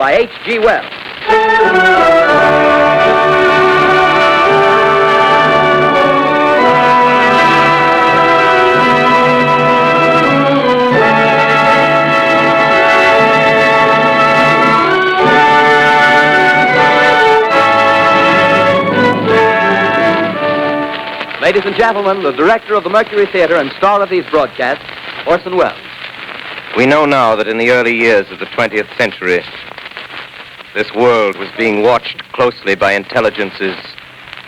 by H.G. Wells. Ladies and gentlemen, the director of the Mercury Theater and star of these broadcasts, Orson Welles. We know now that in the early years of the 20th century, this world was being watched closely by intelligences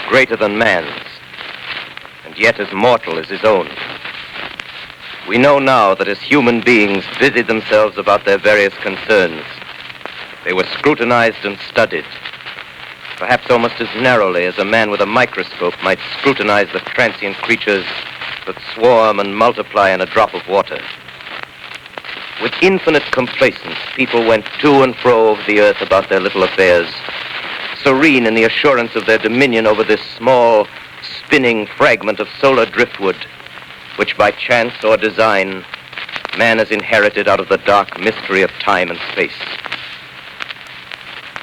greater than man's, and yet as mortal as his own. We know now that as human beings busied themselves about their various concerns, they were scrutinized and studied, perhaps almost as narrowly as a man with a microscope might scrutinize the transient creatures that swarm and multiply in a drop of water. With infinite complacence, people went to and fro over the earth about their little affairs, serene in the assurance of their dominion over this small, spinning fragment of solar driftwood, which by chance or design, man has inherited out of the dark mystery of time and space.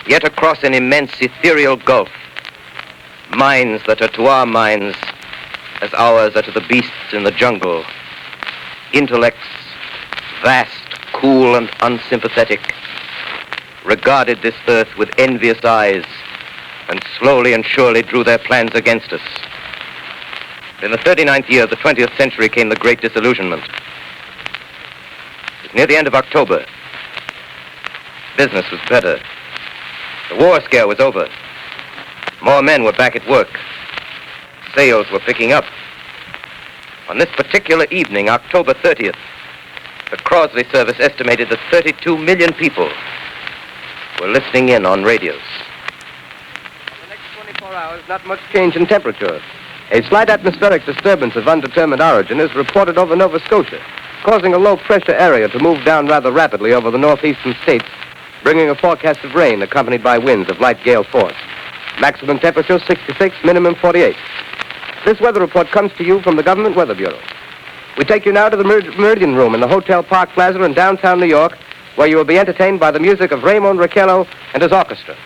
Yet across an immense ethereal gulf, minds that are to our minds as ours are to the beasts in the jungle, intellects vast, cool, and unsympathetic, regarded this earth with envious eyes and slowly and surely drew their plans against us. In the 39th year of the 20th century came the Great Disillusionment. It was near the end of October. Business was better. The war scare was over. More men were back at work. Sales were picking up. On this particular evening, October 30th, the Crosley service estimated that 32 million people were listening in on radios. In the next 24 hours, not much change in temperature. A slight atmospheric disturbance of undetermined origin is reported over Nova Scotia, causing a low-pressure area to move down rather rapidly over the northeastern states, bringing a forecast of rain accompanied by winds of light gale force. Maximum temperature 66, minimum 48. This weather report comes to you from the Government Weather Bureau. We take you now to the Meridian Room in the Hotel Park Plaza in downtown New York, where you will be entertained by the music of Raymond Raquello and his orchestra.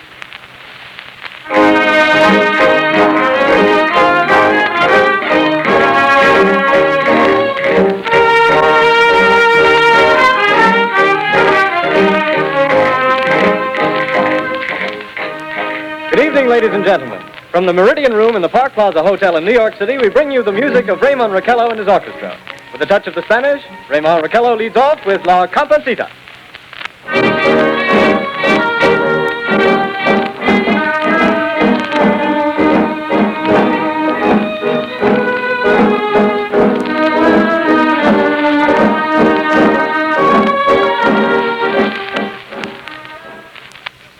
Good evening, ladies and gentlemen. From the Meridian Room in the Park Plaza Hotel in New York City, we bring you the music of Raymond Raquello and his orchestra. With a touch of the Spanish, Raymond Raquello leads off with La Comparsita.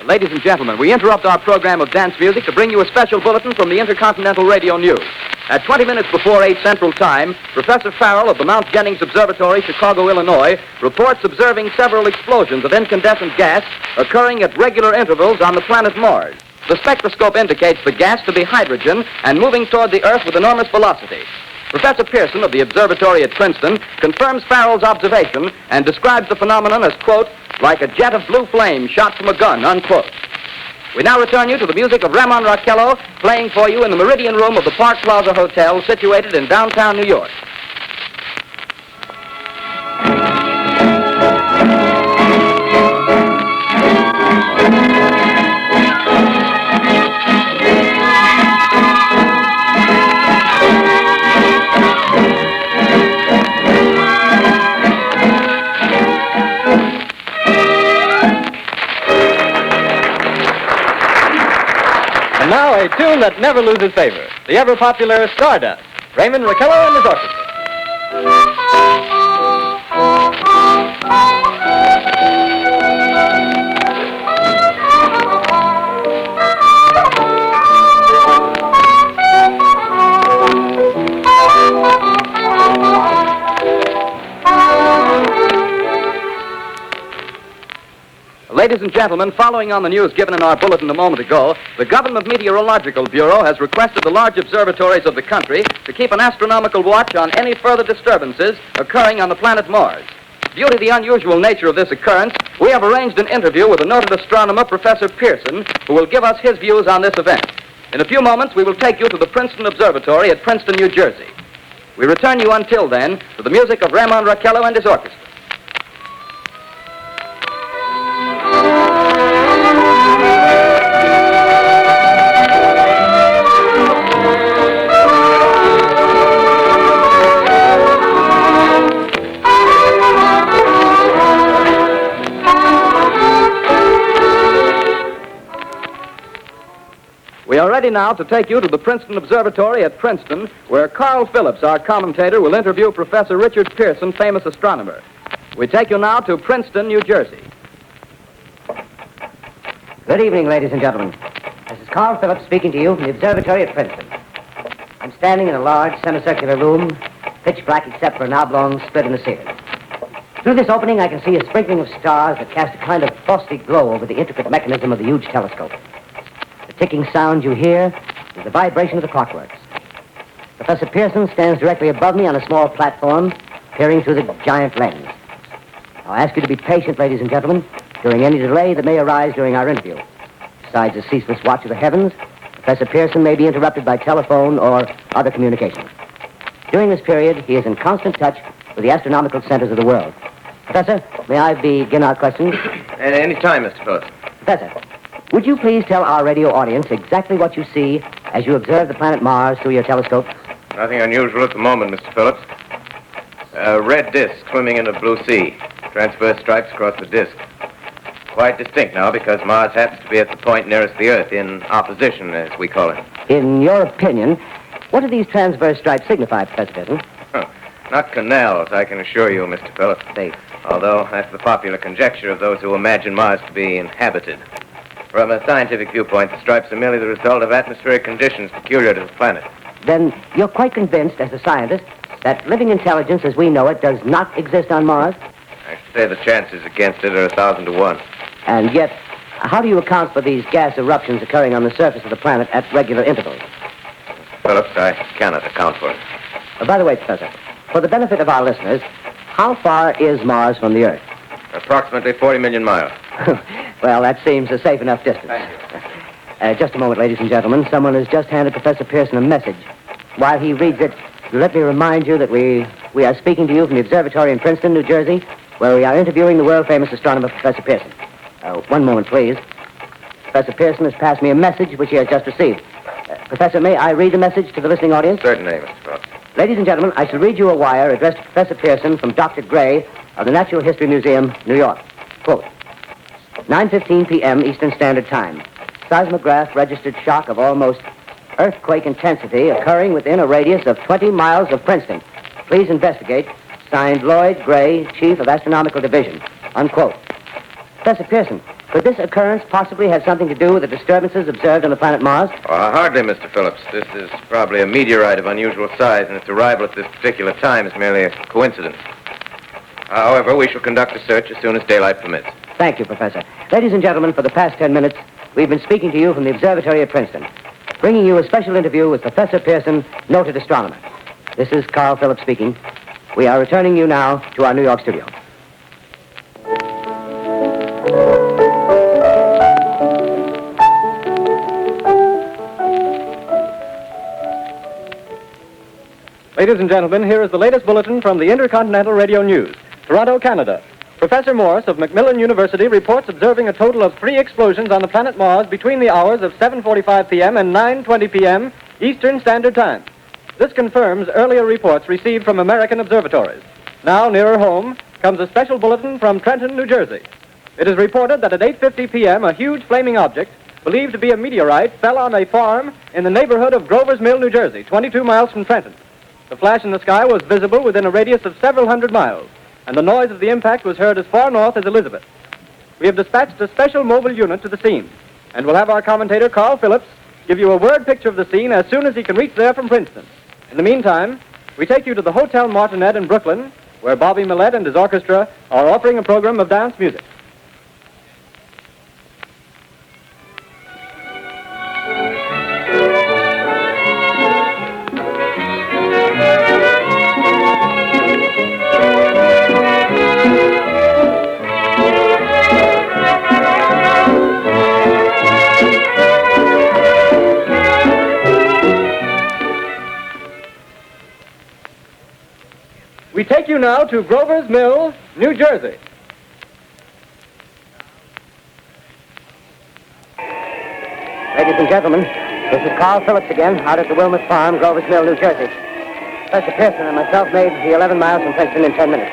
Ladies and gentlemen, we interrupt our program of dance music to bring you a special bulletin from the Intercontinental Radio News. At 20 minutes before 8 Central Time, Professor Farrell of the Mount Jennings Observatory, Chicago, Illinois, reports observing several explosions of incandescent gas occurring at regular intervals on the planet Mars. The spectroscope indicates the gas to be hydrogen and moving toward the Earth with enormous velocity. Professor Pearson of the observatory at Princeton confirms Farrell's observation and describes the phenomenon as, quote, like a jet of blue flame shot from a gun, unquote. We now return you to the music of Raymond Raquello, playing for you in the Meridian Room of the Park Plaza Hotel, situated in downtown New York. And now a tune that never loses favor, the ever-popular Stardust, Raymond Raquello and his orchestra. Ladies and gentlemen, following on the news given in our bulletin a moment ago, the Government Meteorological Bureau has requested the large observatories of the country to keep an astronomical watch on any further disturbances occurring on the planet Mars. due to the unusual nature of this occurrence, we have arranged an interview with the noted astronomer, Professor Pearson, who will give us his views on this event. In a few moments, we will take you to the Princeton Observatory at Princeton, New Jersey. We return you until then to the music of Raymond Raquello and his orchestra. We are ready now to take you to the Princeton Observatory at Princeton, where Carl Phillips, our commentator, will interview Professor Richard Pearson, famous astronomer. We take you now to Princeton, New Jersey. Good evening, ladies and gentlemen. This is Carl Phillips speaking to you from the observatory at Princeton. I'm standing in a large semicircular room, pitch black except for an oblong split in the ceiling. Through this opening, I can see a sprinkling of stars that cast a kind of frosty glow over the intricate mechanism of the huge telescope. The ticking sound you hear is the vibration of the clockworks. Professor Pearson stands directly above me on a small platform, peering through the giant lens. I'll ask you to be patient, ladies and gentlemen, during any delay that may arise during our interview. Besides the ceaseless watch of the heavens, Professor Pearson may be interrupted by telephone or other communication. During this period, he is in constant touch with the astronomical centers of the world. Professor, may I begin our questions? At any time, Mr. Phillips. Professor, would you please tell our radio audience exactly what you see as you observe the planet Mars through your telescope? Nothing unusual at the moment, Mr. Phillips. A red disk swimming in a blue sea. Transverse stripes across the disk. Quite distinct now because Mars happens to be at the point nearest the Earth, in opposition, as we call it. In your opinion, what do these transverse stripes signify, Professor Pearson? Not canals, I can assure you, Mr. Phillips. Although that's the popular conjecture of those who imagine Mars to be inhabited. From a scientific viewpoint, the stripes are merely the result of atmospheric conditions peculiar to the planet. Then you're quite convinced, as a scientist, that living intelligence as we know it does not exist on Mars? I should say the chances against it are 1,000 to 1. And yet, how do you account for these gas eruptions occurring on the surface of the planet at regular intervals? Phillips, I cannot account for it. By the way, Professor, for the benefit of our listeners, how far is Mars from the Earth? Approximately 40 million miles. Well, that seems a safe enough distance. Thank you. Just a moment, ladies and gentlemen. Someone has just handed Professor Pearson a message. While he reads it, let me remind you that we are speaking to you from the observatory in Princeton, New Jersey, where we are interviewing the world-famous astronomer, Professor Pearson. One moment, please. Professor Pearson has passed me a message which he has just received. Professor, may I read the message to the listening audience? Certainly, Mr. Phillips. Ladies and gentlemen, I shall read you a wire addressed to Professor Pearson from Dr. Gray of the Natural History Museum, New York. Quote, 9:15 p.m. Eastern Standard Time. Seismograph registered shock of almost earthquake intensity occurring within a radius of 20 miles of Princeton. Please investigate. Signed, Lloyd Gray, Chief of Astronomical Division. Unquote. Professor Pearson, could this occurrence possibly have something to do with the disturbances observed on the planet Mars? Hardly, Mr. Phillips. This is probably a meteorite of unusual size, and its arrival at this particular time is merely a coincidence. However, we shall conduct a search as soon as daylight permits. Thank you, Professor. Ladies and gentlemen, for the past 10 minutes, we've been speaking to you from the observatory at Princeton, bringing you a special interview with Professor Pearson, noted astronomer. This is Carl Phillips speaking. We are returning you now to our New York studio. Ladies and gentlemen, here is the latest bulletin from the Intercontinental Radio News. Toronto, Canada. Professor Morse of Macmillan University reports observing a total of 3 explosions on the planet Mars between the hours of 7:45 p.m. and 9:20 p.m. Eastern Standard Time. This confirms earlier reports received from American observatories. Now, nearer home, comes a special bulletin from Trenton, New Jersey. It is reported that at 8:50 p.m., a huge flaming object, believed to be a meteorite, fell on a farm in the neighborhood of Grover's Mill, New Jersey, 22 miles from Trenton. The flash in the sky was visible within a radius of several hundred miles, and the noise of the impact was heard as far north as Elizabeth. We have dispatched a special mobile unit to the scene, and we'll have our commentator, Carl Phillips, give you a word picture of the scene as soon as he can reach there from Princeton. In the meantime, we take you to the Hotel Martinet in Brooklyn, where Bobby Millett and his orchestra are offering a program of dance music. now to Grover's Mill, New Jersey. Ladies and gentlemen, this is Carl Phillips again, out at the Wilmot Farm, Grover's Mill, New Jersey. Professor Pearson and myself made the 11 miles from Princeton in 10 minutes.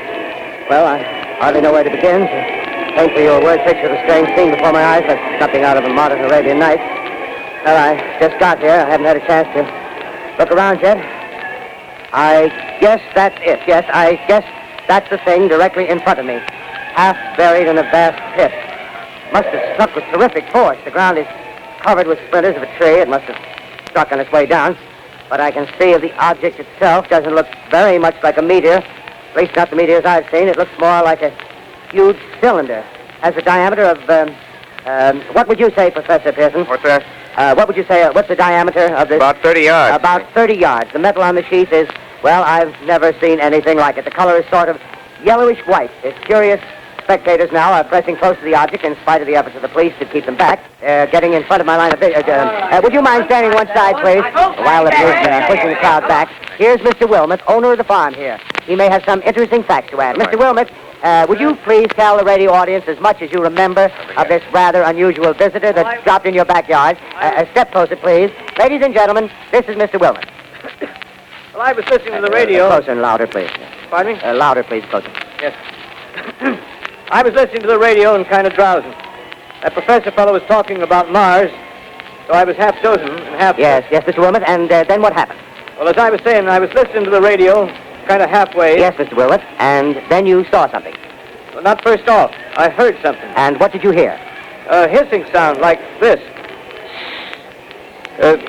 Well, I hardly know where to begin. To paint for you a word picture of the strange scene before my eyes, like something out of a modern Arabian Nights. Well, I just got here. I haven't had a chance to look around yet. I guess that's it. Yes, I guess that's the thing directly in front of me, half buried in a vast pit. Must have struck with terrific force. The ground is covered with splinters of a tree. It must have struck on its way down. But I can see the object itself doesn't look very much like a meteor. At least not the meteors I've seen. It looks more like a huge cylinder. Has a diameter of, what would you say, Professor Pearson? What's that? What would you say, what's the diameter of this? About 30 yards. About 30 yards. The metal on the sheath is, well, I've never seen anything like it. The color is sort of yellowish white. It's curious. Spectators now are pressing close to the object in spite of the efforts of the police to keep them back. Getting in front of my line of vision. Would you mind standing one side, please? While the policemen are pushing the crowd back. Here's Mr. Wilmot, owner of the farm here. He may have some interesting facts to add. Mr. Wilmot, would you please tell the radio audience as much as you remember of this rather unusual visitor that dropped in your backyard? Step closer, please. Ladies and gentlemen, this is Mr. Wilmot. Well, I was listening to the radio. Closer and louder, please. Pardon me? Louder, please, closer. Yes. I was listening to the radio and kind of drowsing. That professor fellow was talking about Mars, so I was half dozing and half... Yes, Mr. Wilmot, and then what happened? Well, as I was saying, I was listening to the radio, kind of halfway. Yes, Mr. Wilmot, and then you saw something. Well, not first off. I heard something. And what did you hear? A hissing sound like this.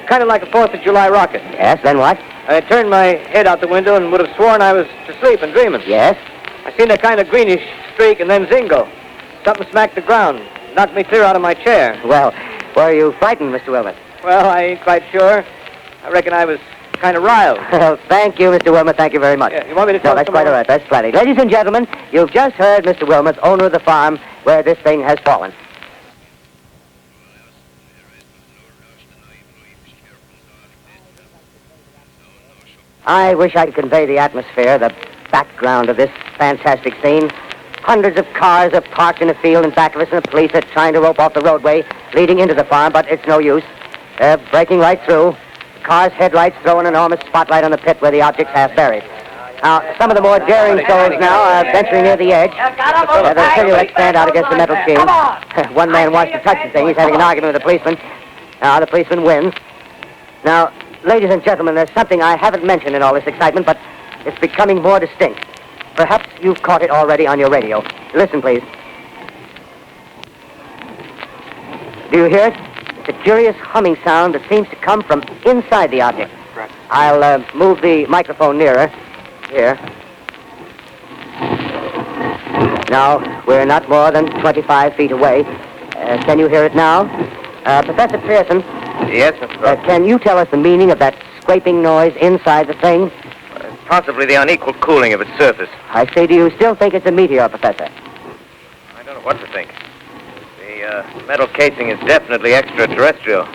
Kind of like a 4th of July rocket. Yes, then what? I turned my head out the window and would have sworn I was asleep and dreaming. Yes? I seen a kind of greenish streak and then zingo. Something smacked the ground, knocked me clear out of my chair. Well, were you frightened, Mr. Wilmot? Well, I ain't quite sure. I reckon I was kind of riled. Well, thank you, Mr. Wilmot. Thank you very much. Yeah, you want me to No, tell that's some quite more? all right. That's plenty. Ladies and gentlemen, you've just heard Mr. Wilmot, owner of the farm where this thing has fallen. I wish I could convey the atmosphere, the background of this fantastic scene. Hundreds of cars are parked in a field in back of us, and the police are trying to rope off the roadway leading into the farm, but it's no use. They're breaking right through. The car's headlights throw an enormous spotlight on the pit where the object's half buried. Now, some of the more daring souls now are venturing near the edge. The silhouettes stand out against the metal sheen. One man wants to touch the thing. He's having an argument with the policeman. Now, the policeman wins. Now, ladies and gentlemen, there's something I haven't mentioned in all this excitement, but it's becoming more distinct. Perhaps you've caught it already on your radio. Listen, please. Do you hear it? It's a curious humming sound that seems to come from inside the object. Right. I'll move the microphone nearer. Here. Now, we're not more than 25 feet away. Can you hear it now? Professor Pearson. Yes, Mr. Can you tell us the meaning of that scraping noise inside the thing? Possibly the unequal cooling of its surface. I say, do you still think it's a meteor, Professor? I don't know what to think. The metal casing is definitely extraterrestrial.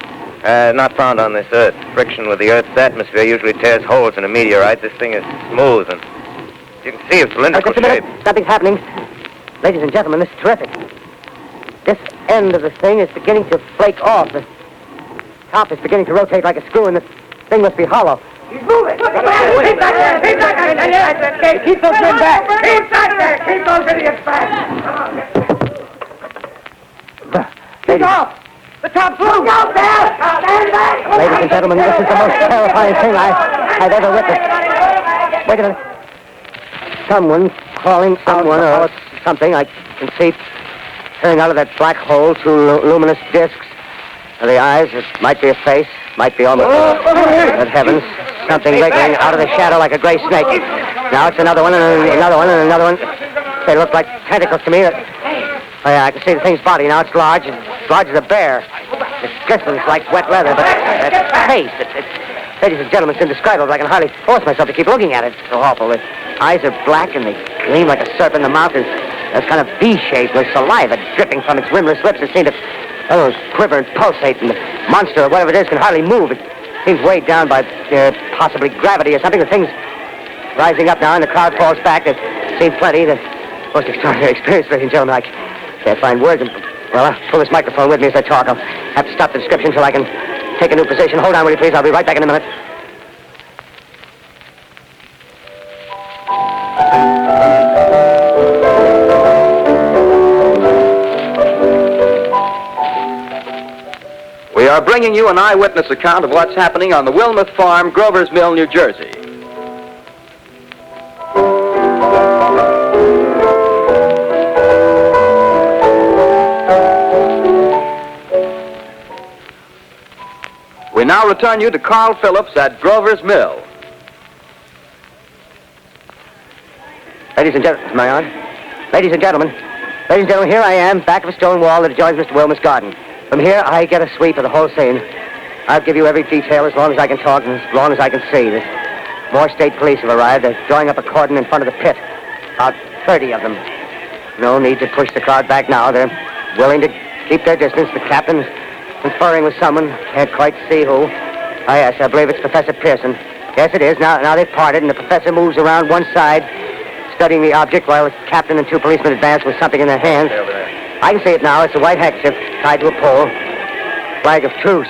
Not found on this Earth. Friction with the Earth's atmosphere usually tears holes in a meteorite. This thing is smooth, and you can see its cylindrical Just a minute. shape. Something's happening. Ladies and gentlemen, this is terrific. This end of the thing is beginning to flake off. The top is beginning to rotate like a screw, and the thing must be hollow. He's moving! Keep back there! Keep back there! Keep those men back! Keep back there! Keep those idiots back! Ladies, off! The top's loose! Look out there! Stand back! ladies and gentlemen, this is the most terrifying thing I've ever witnessed. Wait a minute. Someone crawling someone or something. I can see turning out of that black hole two luminous discs. And the eyes, it might be a face, might be almost... Good heavens, something wriggling out of the shadow like a gray snake. Now it's another one, and another one, and another one. They look like tentacles to me. Oh, yeah, I can see the thing's body. Now it's large, as large as a bear. It glistens like wet leather, but that face, ladies and gentlemen, it's indescribable. I can hardly force myself to keep looking at it. It's so awful. The eyes are black, and they gleam like a serpent. The mouth is kind of V-shaped with saliva dripping from its rimless lips. It seems to quiver and pulsate, and the monster, or whatever it is, can hardly move. It seems weighed down by possibly gravity or something. The thing's rising up now, and the crowd falls back. There's seen plenty. The most extraordinary experience, ladies and gentlemen. I can't find words. Well, I'll pull this microphone with me as I talk. I'll have to stop the description until I can take a new position. Hold on, will you, please? I'll be right back in a minute. We are bringing you an eyewitness account of what's happening on the Wilmuth Farm, Grover's Mill, New Jersey. We now return you to Carl Phillips at Grover's Mill. Ladies and gentlemen, am I on? Ladies and gentlemen, here I am, back of a stone wall that adjoins Mr. Wilmuth's garden. From here, I get a sweep of the whole scene. I'll give you every detail as long as I can talk and as long as I can see. More state police have arrived. They're drawing up a cordon in front of the pit. About 30 of them. No need to push the crowd back now. They're willing to keep their distance. The captain's conferring with someone. Can't quite see who. Ah, yes, I believe it's Professor Pearson. Yes, it is. Now they've parted, and the professor moves around one side, studying the object, while the captain and two policemen advance with something in their hands. I can see it now. It's a white handkerchief tied to a pole. Flag of truce.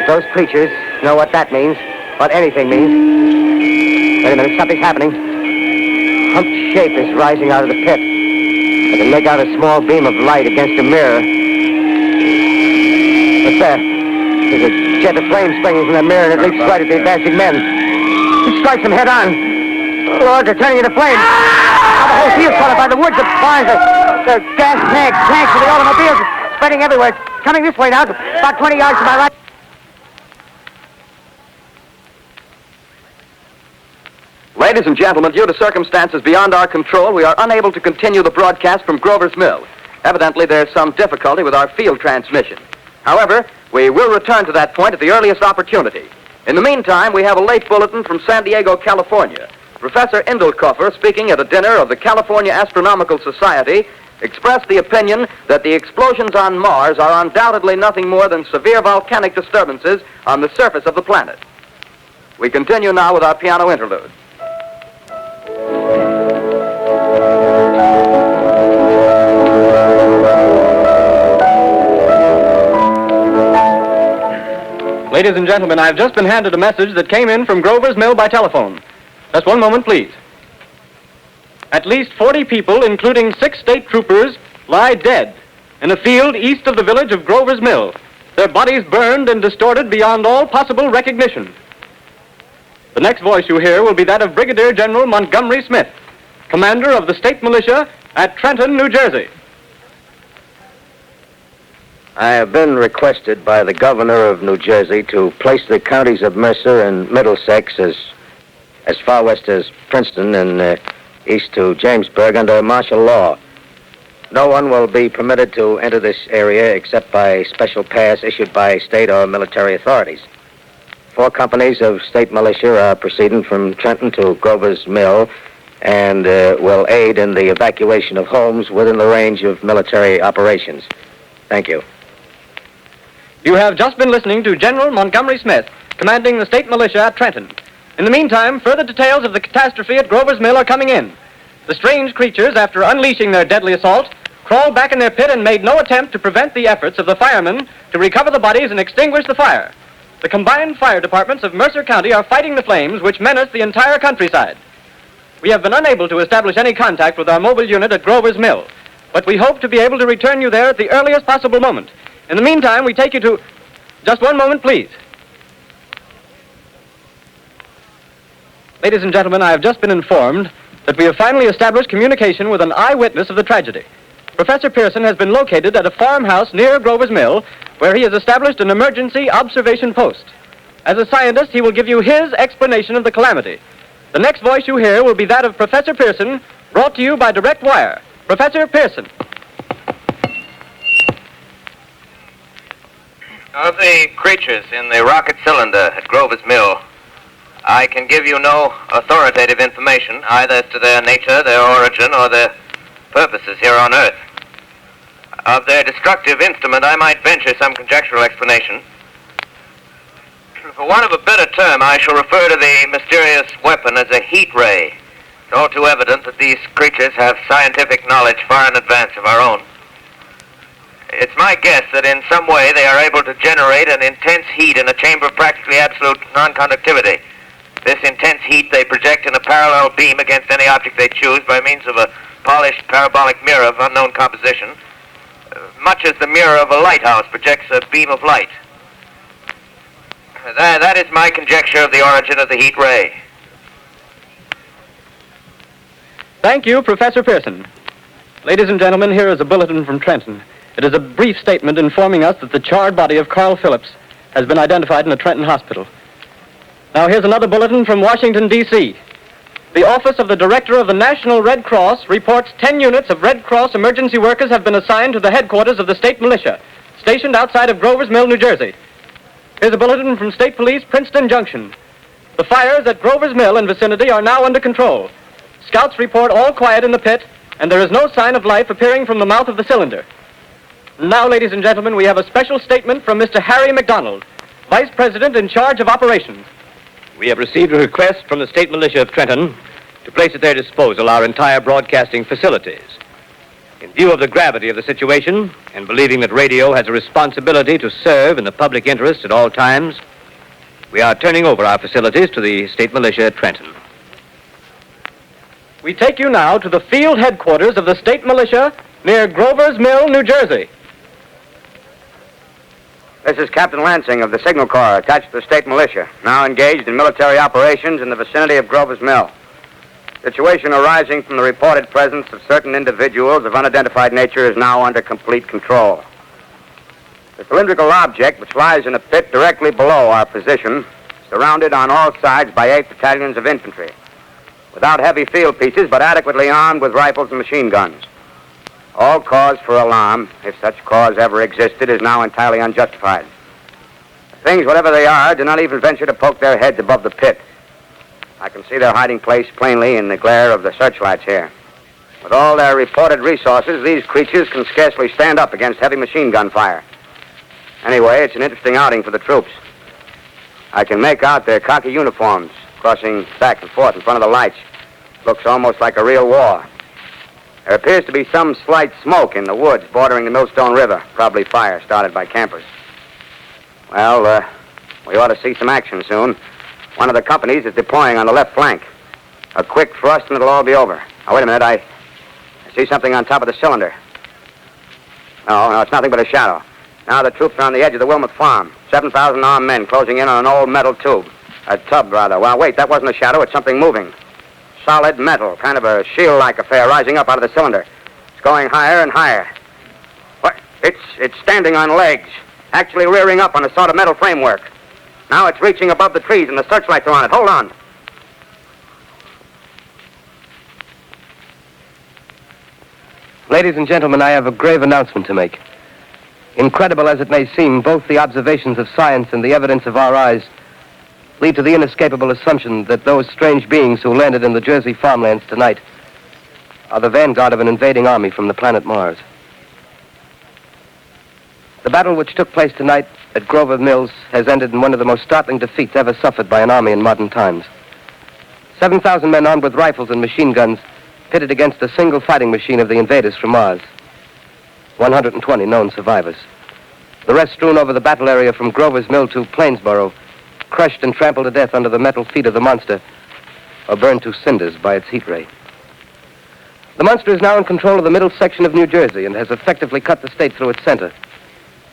If those preachers know what that means, what anything means. Wait a minute, something's happening. Humped shape is rising out of the pit. I can make out a small beam of light against a mirror. What's that? There's a jet of flame springing from the mirror, and it leaps right at the advancing men. It strikes them head on. Lord, they're turning into flames. Now the whole field's caught up by the woods, the barns, the gas tanks of the automobiles spreading everywhere. It's coming this way now, about 20 yards to my right. Ladies and gentlemen, due to circumstances beyond our control, we are unable to continue the broadcast from Grover's Mill. Evidently, there's some difficulty with our field transmission. However, we will return to that point at the earliest opportunity. In the meantime, we have a late bulletin from San Diego, California. Professor Indelkoffer, speaking at a dinner of the California Astronomical Society, expressed the opinion that the explosions on Mars are undoubtedly nothing more than severe volcanic disturbances on the surface of the planet. We continue now with our piano interlude. Ladies and gentlemen, I've just been handed a message that came in from Grover's Mill by telephone. Just one moment, please. At least 40 people, including 6 state troopers, lie dead in a field east of the village of Grover's Mill, their bodies burned and distorted beyond all possible recognition. The next voice you hear will be that of Brigadier General Montgomery Smith, commander of the state militia at Trenton, New Jersey. I have been requested by the governor of New Jersey to place the counties of Mercer and Middlesex as far west as Princeton and east to Jamesburg under martial law. No one will be permitted to enter this area except by special pass issued by state or military authorities. 4 companies of state militia are proceeding from Trenton to Grover's Mill and will aid in the evacuation of homes within the range of military operations. Thank you. You have just been listening to General Montgomery Smith, commanding the state militia at Trenton. In the meantime, further details of the catastrophe at Grover's Mill are coming in. The strange creatures, after unleashing their deadly assault, crawled back in their pit and made no attempt to prevent the efforts of the firemen to recover the bodies and extinguish the fire. The combined fire departments of Mercer County are fighting the flames which menace the entire countryside. We have been unable to establish any contact with our mobile unit at Grover's Mill, but we hope to be able to return you there at the earliest possible moment. In the meantime, we take you to... Just one moment, please. Ladies and gentlemen, I have just been informed that we have finally established communication with an eyewitness of the tragedy. Professor Pearson has been located at a farmhouse near Grover's Mill, where he has established an emergency observation post. As a scientist, he will give you his explanation of the calamity. The next voice you hear will be that of Professor Pearson, brought to you by direct wire. Professor Pearson. Of the creatures in the rocket cylinder at Grover's Mill, I can give you no authoritative information either as to their nature, their origin, or their purposes here on Earth. Of their destructive instrument, I might venture some conjectural explanation. For want of a better term, I shall refer to the mysterious weapon as a heat ray. It's all too evident that these creatures have scientific knowledge far in advance of our own. It's my guess that in some way they are able to generate an intense heat in a chamber of practically absolute non-conductivity. This intense heat they project in a parallel beam against any object they choose by means of a polished parabolic mirror of unknown composition, much as the mirror of a lighthouse projects a beam of light. That is my conjecture of the origin of the heat ray. Thank you, Professor Pearson. Ladies and gentlemen, here is a bulletin from Trenton. It is a brief statement informing us that the charred body of Carl Phillips has been identified in a Trenton hospital. Now, here's another bulletin from Washington, D.C. The Office of the Director of the National Red Cross reports 10 units of Red Cross emergency workers have been assigned to the headquarters of the state militia, stationed outside of Grover's Mill, New Jersey. Here's a bulletin from State Police, Princeton Junction. The fires at Grover's Mill and vicinity are now under control. Scouts report all quiet in the pit, and there is no sign of life appearing from the mouth of the cylinder. Now, ladies and gentlemen, we have a special statement from Mr. Harry McDonald, Vice President in charge of operations. We have received a request from the State Militia of Trenton to place at their disposal our entire broadcasting facilities. In view of the gravity of the situation, and believing that radio has a responsibility to serve in the public interest at all times, we are turning over our facilities to the State Militia at Trenton. We take you now to the field headquarters of the state militia near Grover's Mill, New Jersey. This is Captain Lansing of the Signal Corps, attached to the state militia, now engaged in military operations in the vicinity of Grover's Mill. Situation arising from the reported presence of certain individuals of unidentified nature is now under complete control. The cylindrical object, which lies in a pit directly below our position, surrounded on all sides by 8 battalions of infantry, without heavy field pieces, but adequately armed with rifles and machine guns. All cause for alarm, if such cause ever existed, is now entirely unjustified. Things, whatever they are, do not even venture to poke their heads above the pit. I can see their hiding place plainly in the glare of the searchlights here. With all their reported resources, these creatures can scarcely stand up against heavy machine gun fire. Anyway, it's an interesting outing for the troops. I can make out their khaki uniforms crossing back and forth in front of the lights. Looks almost like a real war. There appears to be some slight smoke in the woods bordering the Millstone River, probably fire started by campers. Well, we ought to see some action soon. One of the companies is deploying on the left flank. A quick thrust and it'll all be over. Now, wait a minute, I see something on top of the cylinder. No, it's nothing but a shadow. Now the troops are on the edge of the Wilmot Farm. 7,000 armed men closing in on an old metal tube. A tub, rather. Well, wait, that wasn't a shadow. It's something moving. Solid metal, kind of a shield-like affair rising up out of the cylinder. It's going higher and higher. What? It's standing on legs, actually rearing up on a sort of metal framework. Now it's reaching above the trees and the searchlights are on it. Hold on. Ladies and gentlemen, I have a grave announcement to make. Incredible as it may seem, both the observations of science and the evidence of our eyes lead to the inescapable assumption that those strange beings who landed in the Jersey farmlands tonight are the vanguard of an invading army from the planet Mars. The battle which took place tonight at Grover Mills has ended in one of the most startling defeats ever suffered by an army in modern times. 7,000 men armed with rifles and machine guns pitted against a single fighting machine of the invaders from Mars. 120 known survivors. The rest strewn over the battle area from Grover's Mill to Plainsboro, crushed and trampled to death under the metal feet of the monster, or burned to cinders by its heat ray. The monster is now in control of the middle section of New Jersey and has effectively cut the state through its center.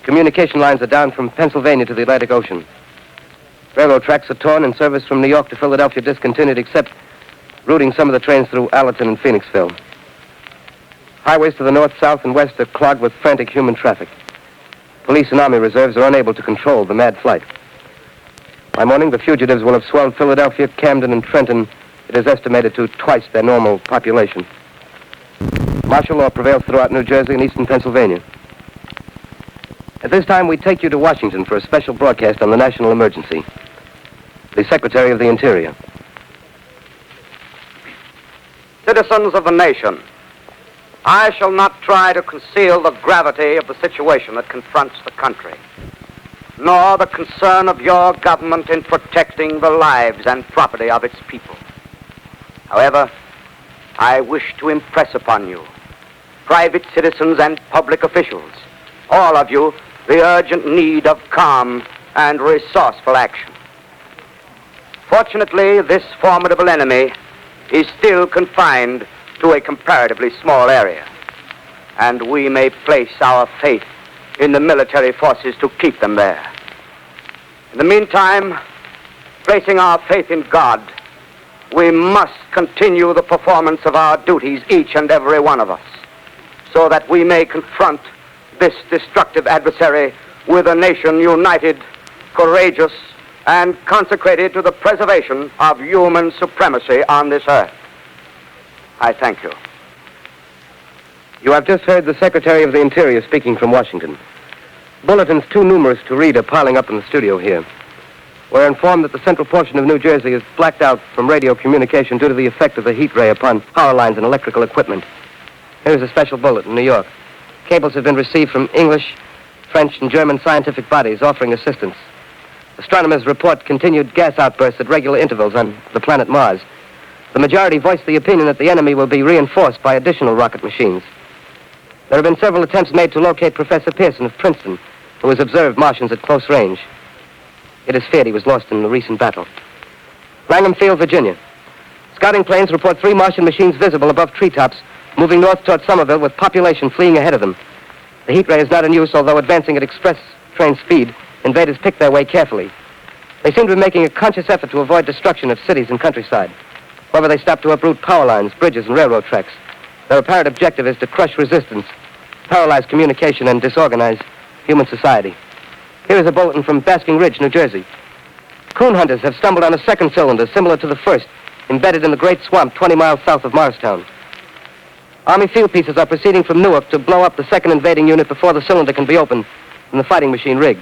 Communication lines are down from Pennsylvania to the Atlantic Ocean. Railroad tracks are torn and service from New York to Philadelphia discontinued, except routing some of the trains through Allerton and Phoenixville. Highways to the north, south, and west are clogged with frantic human traffic. Police and army reserves are unable to control the mad flight. By morning, the fugitives will have swelled Philadelphia, Camden, and Trenton, it is estimated, to twice their normal population. Martial law prevails throughout New Jersey and eastern Pennsylvania. At this time, we take you to Washington for a special broadcast on the national emergency. The Secretary of the Interior. Citizens of the nation, I shall not try to conceal the gravity of the situation that confronts the country, nor the concern of your government in protecting the lives and property of its people. However, I wish to impress upon you, private citizens and public officials, all of you, the urgent need of calm and resourceful action. Fortunately, this formidable enemy is still confined to a comparatively small area, and we may place our faith in the military forces to keep them there. In the meantime, placing our faith in God, we must continue the performance of our duties, each and every one of us, so that we may confront this destructive adversary with a nation united, courageous, and consecrated to the preservation of human supremacy on this earth. I thank you. You have just heard the Secretary of the Interior speaking from Washington. Bulletins too numerous to read are piling up in the studio here. We're informed that the central portion of New Jersey is blacked out from radio communication due to the effect of the heat ray upon power lines and electrical equipment. Here's a special bulletin, New York. Cables have been received from English, French, and German scientific bodies offering assistance. Astronomers report continued gas outbursts at regular intervals on the planet Mars. The majority voiced the opinion that the enemy will be reinforced by additional rocket machines. There have been several attempts made to locate Professor Pearson of Princeton, who has observed Martians at close range. It is feared he was lost in the recent battle. Langham Field, Virginia. Scouting planes report 3 Martian machines visible above treetops, moving north toward Somerville with population fleeing ahead of them. The heat ray is not in use, although advancing at express train speed, invaders pick their way carefully. They seem to be making a conscious effort to avoid destruction of cities and countryside. However, they stop to uproot power lines, bridges, and railroad tracks. Their apparent objective is to crush resistance, paralyze communication, and disorganize human society. Here is a bulletin from Basking Ridge, New Jersey. Coon hunters have stumbled on a second cylinder similar to the first, embedded in the great swamp 20 miles south of Morristown. Army field pieces are proceeding from Newark to blow up the second invading unit before the cylinder can be opened and the fighting machine rigged.